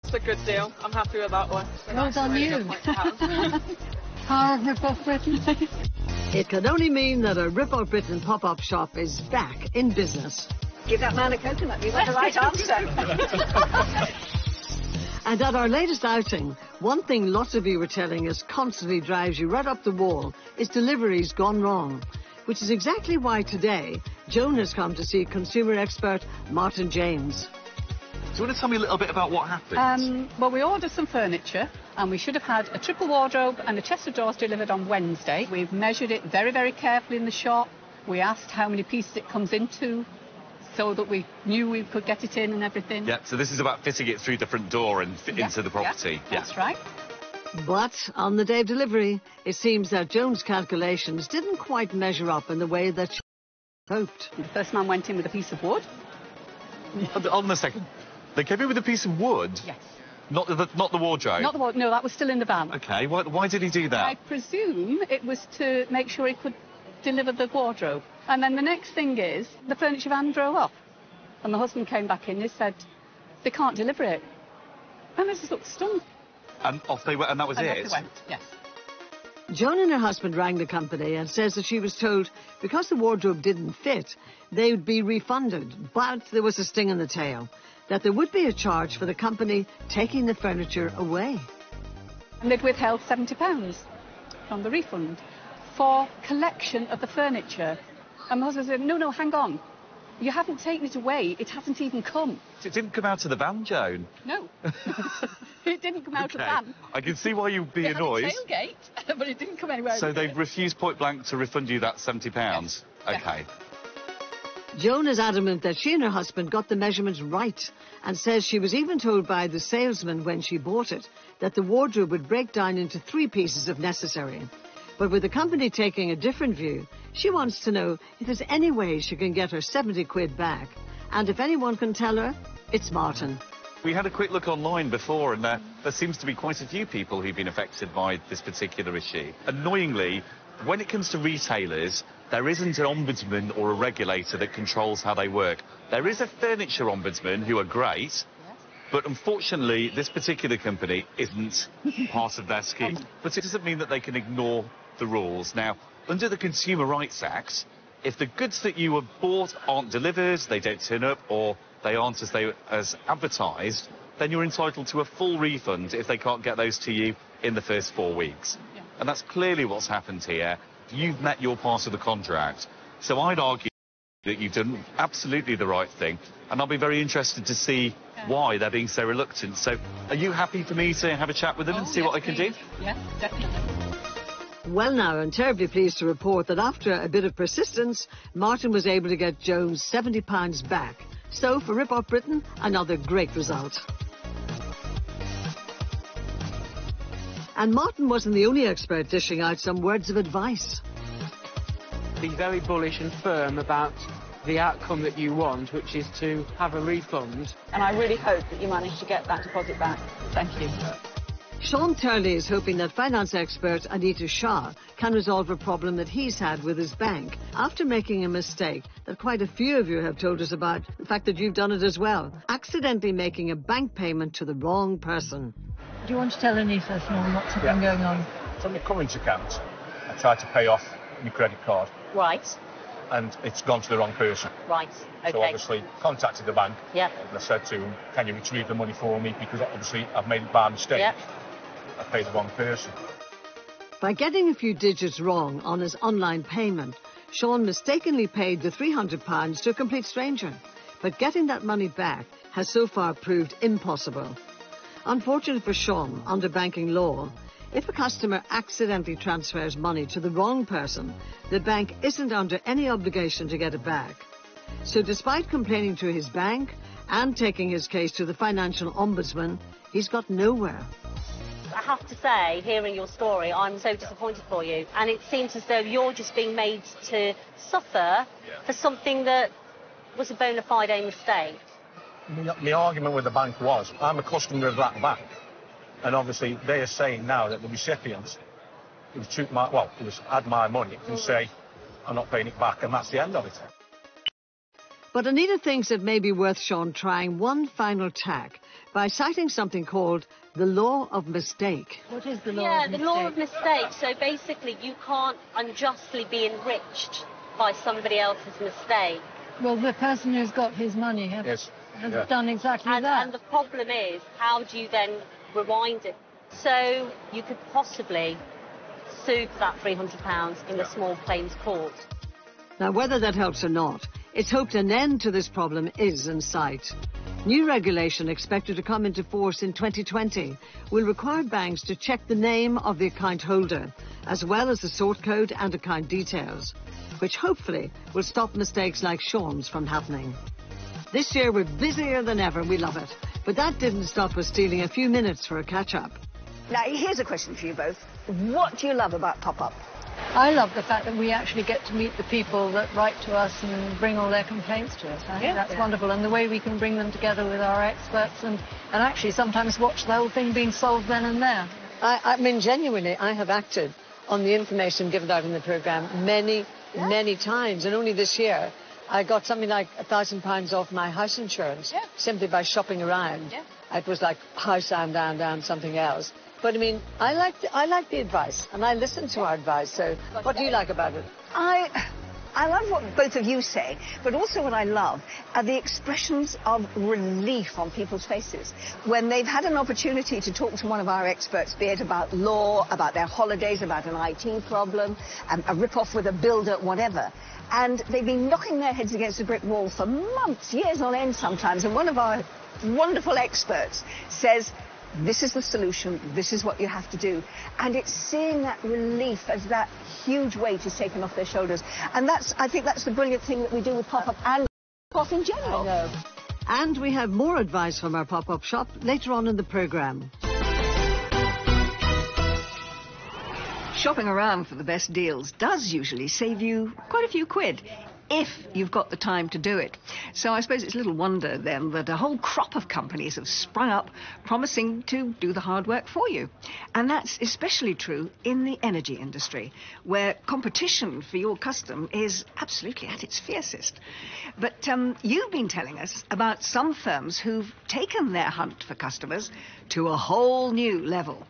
It's a good deal. I'm happy with that one. Well done you. Power of Rip-Off Britain. It can only mean that a Rip-Off Britain pop-up shop is back in business. Give that man a coconut. You got the right answer. And at our latest outing, one thing lots of you were telling us constantly drives you right up the wall is deliveries gone wrong, which is exactly why today Joan has come to see consumer expert Martyn James. Do you want to tell me a little bit about what happened? Well, we ordered some furniture and we should have had a triple wardrobe and a chest of drawers delivered on Wednesday. We've measured it very, very carefully in the shop. We asked how many pieces it comes into so that we knew we could get it in and everything. Yeah, so this is about fitting it through the front door and into the property. Yeah, that's right. But on the day of delivery, it seems that Joan's calculations didn't quite measure up in the way that she hoped. The first man went in with a piece of wood. Hold on a second. They came in with a piece of wood? Yes. Not the wardrobe? Not the wardrobe, no, that was still in the van. OK, why did he do that? I presume it was to make sure he could deliver the wardrobe. And then the next thing is, the furniture van drove off. And the husband came back in and said, they can't deliver it. And I just looked stunned. And off they went, and that was and it? Off they went, yes. Joan and her husband rang the company and says that she was told because the wardrobe didn't fit, they would be refunded. But there was a sting in the tail, that there would be a charge for the company taking the furniture away. And they'd withheld £70 from the refund for collection of the furniture. And my husband said, no, hang on. You haven't taken it away. It hasn't even come. It didn't come out of the van, Joan? No. It didn't come out of the van. I can see why you'd be annoyed. It had a tailgate, but it didn't come anywhere. So they've refused point blank to refund you that £70? Yes. OK. Joan is adamant that she and her husband got the measurements right and says she was even told by the salesman when she bought it that the wardrobe would break down into 3 pieces if necessary. But with the company taking a different view, she wants to know if there's any way she can get her 70 quid back. And if anyone can tell her, it's Martyn. We had a quick look online before, and there seems to be quite a few people who've been affected by this particular issue. Annoyingly, when it comes to retailers, there isn't an ombudsman or a regulator that controls how they work. There is a furniture ombudsman who are great, but unfortunately, this particular company isn't part of their scheme. But it doesn't mean that they can ignore the rules. Now, under the Consumer Rights Act, if the goods that you have bought aren't delivered, they don't turn up, or they aren't as advertised, then you're entitled to a full refund if they can't get those to you in the first 4 weeks. Yeah. And that's clearly what's happened here. You've met your part of the contract. So I'd argue that you've done absolutely the right thing, and I'll be very interested to see why they're being so reluctant. So are you happy for me to have a chat with them and see what I can do? Yes, definitely. Well now, I'm terribly pleased to report that after a bit of persistence, Martyn was able to get Joan's £70 back. So for Rip-Off Britain, another great result. And Martyn wasn't the only expert dishing out some words of advice. Be very bullish and firm about the outcome that you want, which is to have a refund. And I really hope that you manage to get that deposit back. Thank you. Sean Turley is hoping that finance expert Anita Shah can resolve a problem that he's had with his bank after making a mistake that quite a few of you have told us about, the fact that you've done it as well, accidentally making a bank payment to the wrong person. Do you want to tell Anita, Sean, what's been going on? It's on my current account. I tried to pay off my credit card. Right. And it's gone to the wrong person. Right, OK. So obviously contacted the bank. Yeah. And I said to them, can you retrieve the money for me? Because obviously I've made it by mistake. Yeah. I paid the wrong person. By getting a few digits wrong on his online payment, Sean mistakenly paid the £300 to a complete stranger. But getting that money back has so far proved impossible. Unfortunately for Sean, under banking law, if a customer accidentally transfers money to the wrong person, the bank isn't under any obligation to get it back. So despite complaining to his bank and taking his case to the financial ombudsman, he's got nowhere. I have to say, hearing your story, I'm so disappointed for you. And it seems as though you're just being made to suffer for something that was a bona fide mistake. My argument with the bank was, I'm a customer of that bank. And obviously they are saying now that the recipient who had my money can say, I'm not paying it back, and that's the end of it. But Anita thinks it may be worth Sean trying one final tack by citing something called the law of mistake. What is the law of Yeah, mistake? the law of mistake. So basically, you can't unjustly be enriched by somebody else's mistake. Well, the person who's got his money has done exactly that. And the problem is, how do you then rewind it? So you could possibly sue for that £300 in a small claims court. Now, whether that helps or not, it's hoped an end to this problem is in sight. New regulation expected to come into force in 2020 will require banks to check the name of the account holder, as well as the sort code and account details, which hopefully will stop mistakes like Sean's from happening. This year we're busier than ever, we love it. But that didn't stop us stealing a few minutes for a catch-up. Now, here's a question for you both. What do you love about Pop-Up? I love the fact that we actually get to meet the people that write to us and bring all their complaints to us. I think that's wonderful. And the way we can bring them together with our experts and actually sometimes watch the whole thing being solved then and there. I mean, genuinely, I have acted on the information given out in the programme many times. And only this year, I got something like £1,000 off my house insurance simply by shopping around. It was like house and something else. But I mean, I like the advice, and I listen to our advice. So, what do you like about it? I love what both of you say, but also what I love are the expressions of relief on people's faces when they've had an opportunity to talk to one of our experts, be it about law, about their holidays, about an IT problem, a rip-off with a builder, whatever. And they've been knocking their heads against a brick wall for months, years on end sometimes, and one of our wonderful experts says, this is the solution, this is what you have to do. And it's seeing that relief as that huge weight is taken off their shoulders. And I think that's the brilliant thing that we do with Pop-Up and Pop in general. I know. And we have more advice from our Pop-Up shop later on in the programme. Shopping around for the best deals does usually save you quite a few quid, if you've got the time to do it. So I suppose it's little wonder then that a whole crop of companies have sprung up promising to do the hard work for you. And that's especially true in the energy industry, where competition for your custom is absolutely at its fiercest. But you've been telling us about some firms who've taken their hunt for customers to a whole new level.